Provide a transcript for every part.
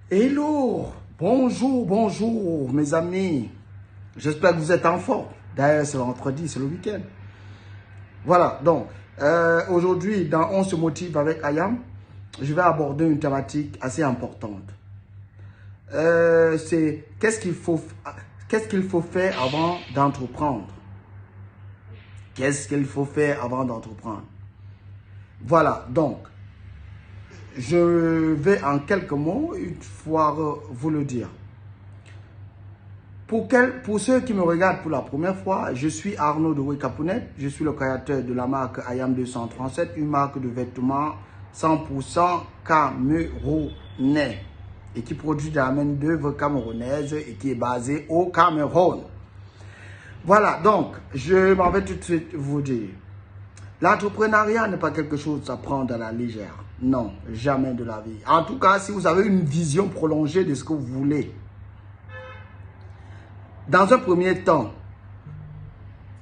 Hello, bonjour mes amis. J'espère que vous êtes en forme. D'ailleurs, c'est vendredi, c'est le week-end. Voilà, donc, aujourd'hui, dans On se motive avec Ayam, je vais aborder une thématique assez importante. C'est qu'est-ce qu'il faut faire avant d'entreprendre? Qu'est-ce qu'il faut faire avant d'entreprendre? Voilà, donc, je vais en quelques mots, une fois vous le dire. Pour ceux qui me regardent pour la première fois, je suis Arnaud de Wekapunet. Je suis le créateur de la marque Ayam 237, une marque de vêtements 100% camerounais et qui produit de la main-d'œuvre camerounaise et qui est basée au Cameroun. Voilà, donc, je m'en vais tout de suite vous dire. L'entrepreneuriat n'est pas quelque chose à prendre à la légère. Non, jamais de la vie. En tout cas, si vous avez une vision prolongée de ce que vous voulez. Dans un premier temps,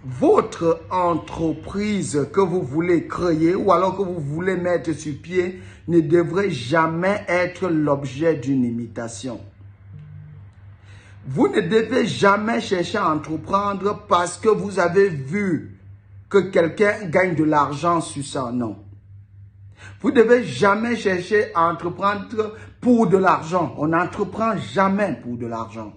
votre entreprise que vous voulez créer ou alors que vous voulez mettre sur pied ne devrait jamais être l'objet d'une imitation. Vous ne devez jamais chercher à entreprendre parce que vous avez vu que quelqu'un gagne de l'argent sur ça, non. Vous ne devez jamais chercher à entreprendre pour de l'argent. On n'entreprend jamais pour de l'argent.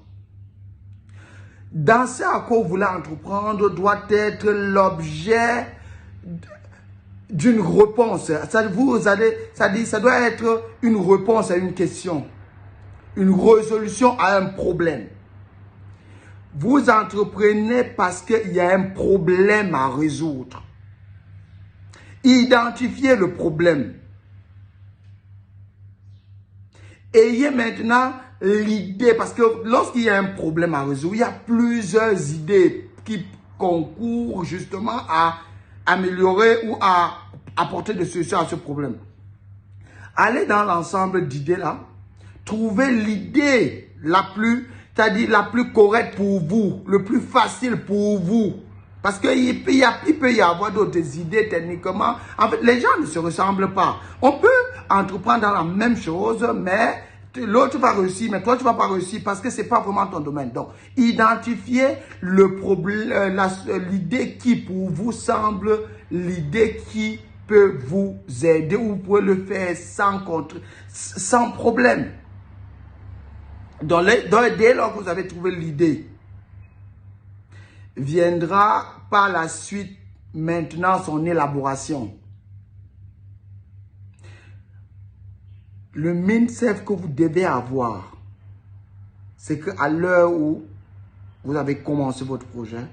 Dans ce à quoi vous voulez entreprendre doit être l'objet d'une réponse. Ça doit être une réponse à une question, une résolution à un problème. Vous entreprenez parce qu'il y a un problème à résoudre. Identifiez le problème. Ayez maintenant l'idée, parce que lorsqu'il y a un problème à résoudre, il y a plusieurs idées qui concourent justement à améliorer ou à apporter des solutions à ce problème. Allez dans l'ensemble d'idées là, trouvez l'idée la plus correcte pour vous, le plus facile pour vous. Parce qu'il peut y avoir d'autres idées techniquement. En fait, les gens ne se ressemblent pas. On peut entreprendre dans la même chose, mais l'autre va réussir, mais toi, tu ne vas pas réussir parce que ce n'est pas vraiment ton domaine. Donc, identifiez le problème, l'idée qui pour vous semble l'idée qui peut vous aider ou vous pouvez le faire sans problème. Donc, dès lors que vous avez trouvé l'idée, viendra par la suite maintenant son élaboration. Le mindset que vous devez avoir, c'est qu'à l'heure où vous avez commencé votre projet,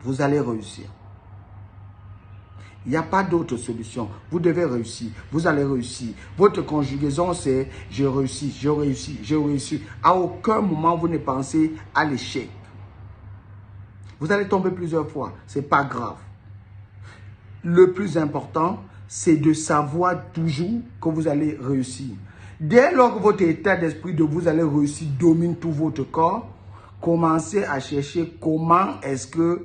vous allez réussir. Il n'y a pas d'autre solution. Vous devez réussir. Vous allez réussir. Votre conjugaison, c'est « je réussis, je réussis, je réussis ». À aucun moment, vous ne pensez à l'échec. Vous allez tomber plusieurs fois. Ce n'est pas grave. Le plus important, c'est de savoir toujours que vous allez réussir. Dès lors que votre état d'esprit de vous allez réussir domine tout votre corps, commencez à chercher comment est-ce que,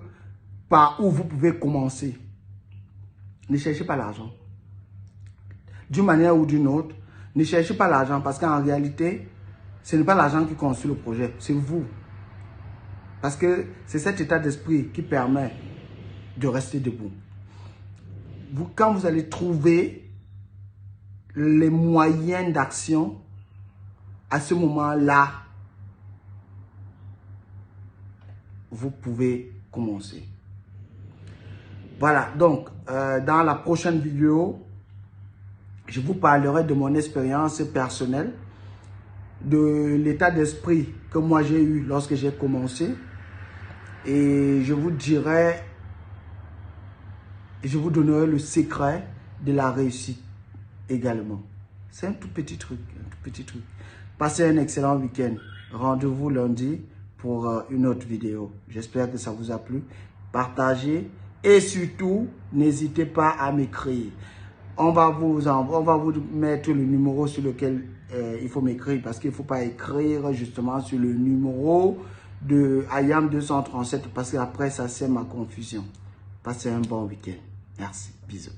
par où vous pouvez commencer. Ne cherchez pas l'argent. D'une manière ou d'une autre, ne cherchez pas l'argent parce qu'en réalité, ce n'est pas l'argent qui construit le projet, c'est vous. Parce que c'est cet état d'esprit qui permet de rester debout. Quand vous allez trouver les moyens d'action, à ce moment-là, vous pouvez commencer. Voilà, donc, dans la prochaine vidéo, je vous parlerai de mon expérience personnelle, de l'état d'esprit que moi j'ai eu lorsque j'ai commencé. Et je vous dirai, je vous donnerai le secret de la réussite également. C'est un tout petit truc, Passez un excellent week-end. Rendez-vous lundi pour une autre vidéo. J'espère que ça vous a plu. Partagez et surtout, n'hésitez pas à m'écrire. On va vous mettre le numéro sur lequel il faut m'écrire parce qu'il ne faut pas écrire justement sur le numéro de Ayam 237 parce qu'après ça c'est ma confusion. Passez un bon week-end. Merci. Bisous.